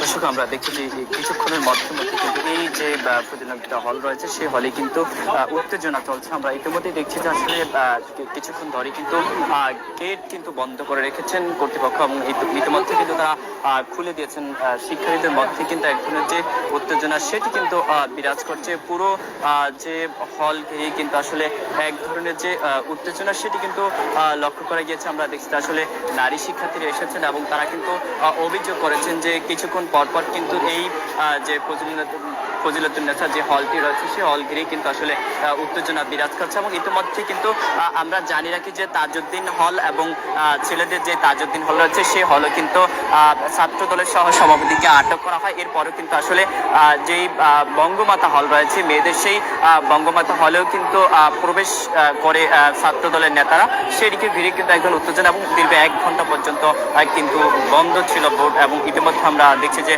দর্শক আমরা দেখছি যে কিছুক্ষণের মধ্যে কিন্তু এই যে প্রতিযোগিতা হল রয়েছে সেই হলে কিন্তু উত্তেজনা চলছে। আমরা ইতিমধ্যেই দেখছি যে আসলে কিছুক্ষণ ধরে কিন্তু গেট কিন্তু বন্ধ করে রেখেছেন কর্তৃপক্ষ এবং ইতিমধ্যে কিন্তু তারা খুলে দিয়েছেন। শিক্ষার্থীদের মধ্যে কিন্তু এক ধরনের যে উত্তেজনা সেটি কিন্তু বিরাজ করছে। পুরো যে হল ঘিরে কিন্তু আসলে এক ধরনের যে উত্তেজনা সেটি কিন্তু লক্ষ্য করা গিয়েছে। আমরা দেখছি আসলে নারী শিক্ষার্থীরা এসেছেন এবং তারা কিন্তু অভিযোগ করেছেন যে কিছুক্ষণ পরপর কিন্তু এই যে ফজিলতুন্নেসা যে হলটি রয়েছে সেই হল ঘিরে কিন্তু আসলে উত্তেজনা বিরাজ করছে। এবং ইতিমধ্যে কিন্তু আমরা জানি রাখি যে তাজউদ্দিন হল এবং ছেলেদের যে তাজউদ্দিন হল রয়েছে সেই হলও কিন্তু ছাত্র দলের সহ সভাপতিকে আটক করা হয়। এরপরেও কিন্তু আসলে যেই বঙ্গমাতা হল রয়েছে মেয়েদের সেই বঙ্গমাতা হলেও কিন্তু প্রবেশ করে ছাত্র দলের নেতারা, সেদিকে ঘিরে কিন্তু একজন উত্তেজনা এবং দীর্ঘ 1 ঘন্টা পর্যন্ত কিন্তু বন্ধ ছিল বোর্ড। এবং ইতিমধ্যে আমরা দেখছি যে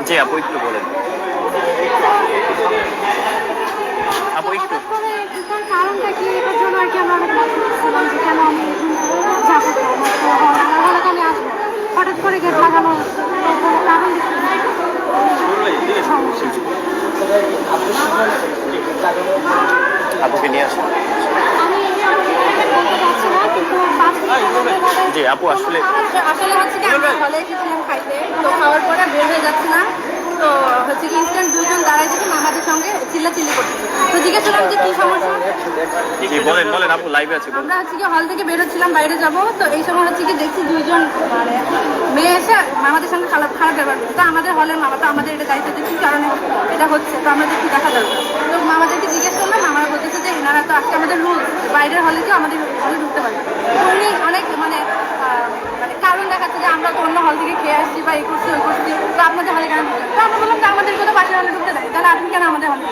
জি আপু একটু বলেন। আপু একটু কারণটা কি এটার জন্য আর কি আমরা অনেক বলছিলাম যে কেন আমি যাবো আমি আসবো হঠাৎ করে গেট লাগানো কোনো কারণ আপুকে নিয়ে আসুন। জি আপু আসলে আসলে হচ্ছে কি আমরা হলে এসেছিলাম খাইতে, তো খাওয়ার পরে বের হয়ে যাচ্ছে না, তো হচ্ছে কি ইনস্ট্যান্ট দুজন দাঁড়ায় দেখুন আমাদের সঙ্গে চিল্লাচিল্লি করছে। তো জিজ্ঞেস করলাম যে কি সমস্যা। জি বলেন বলেন আপু লাইভে আছে। আমরা হচ্ছে কি হল থেকে বেরোচ্ছিলাম বাইরে যাব, তো এই সময় হচ্ছে কি দেখছি দুইজন মানে মেয়ে এসে আমাদের সঙ্গে খারাপ ব্যবহার করছে। তো আমাদের হলের মামা তো আমাদের এটা দায়িত্ব যে কি কারণে এটা হচ্ছে, তো আমাদের কি দেখা দরকার। তো মামাদেরকে জিজ্ঞেস করলাম, মামারা বলতেছে যে এনারা তো আজকে আমাদের রুল বাইরের হলে কেউ আমাদের হলে ঢুকতে পারে। তো উনি অনেক মানে কারণ দেখাচ্ছে যে আমরা তো অন্য হল থেকে খেয়ে আসছি বা এই করছি ওই করছি, তো আপনাদের হলে কেন ঢুকতে। তো আমরা বললাম যে আমাদেরকে তো পাশের হলে ঢুকতে দেয়, তাহলে আপনি কেন আমাদের হলে।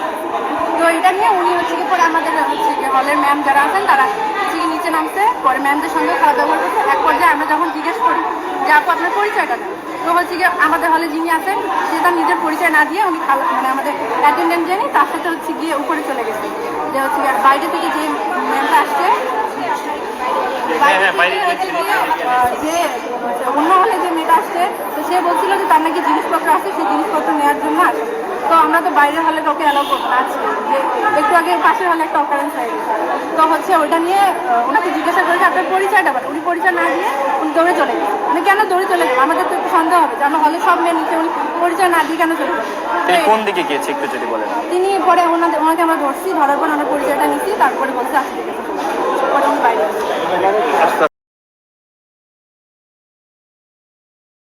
তো এটা নিয়ে উনি হচ্ছে কি পরে আমাদের হচ্ছে কি হলের ম্যাম যারা আছেন তারা হচ্ছে কি নিচে নামছে, পরে ম্যামদের সঙ্গে খারাপ ব্যবহার করছে। এক পর্যায়ে আমরা যখন জিজ্ঞেস করি যে আপু আপনার পরিচয়টা দেন, তো হচ্ছে কি আমাদের হলে যিনি আছেন সে তার নিজের পরিচয় না দিয়ে উনি মানে আমাদের অ্যাটেন্ডেন্ট যিনি তার সাথে হচ্ছে গিয়ে উপরে চলে গেছে। যে হচ্ছে বাইরে থেকে যে ম্যামটা আসছে যে অন্য হলে যে মেয়েটা আসছে, তো সে বলছিল যে তার নাকি জিনিসপত্র আছে, সেই জিনিসপত্র নেওয়ার জন্য আসে। তো আমরা তো বাইরের হলে কাউকে অ্যালাউ করবো না, আজকে যে একটু আগে পাশের হলে একটা অকারেন্স হয়ে গেছে। তো হচ্ছে ওইটা নিয়ে ওনাকে জিজ্ঞাসা করেছে আপনার পরিচয়টা বলে, উনি পরিচয় না দিয়ে উনি দৌড়ে চলে গেছে। উনি কেন দৌড়ে চলে গেছে, আমাদের তো একটু সন্দেহ হবে যে আমরা হলে সব মেয়ে নিচে, উনি পরিচয় না দিয়ে কেন চলে গেছে। কোন দিকে গিয়েছে একটু যদি বলেন। তিনি পরে ওনাকে আমরা ধরছি, ধরার পর ওনার পরিচয়টা নিচ্ছি, তারপরে বলছে আসলে পরে উনি বাইরে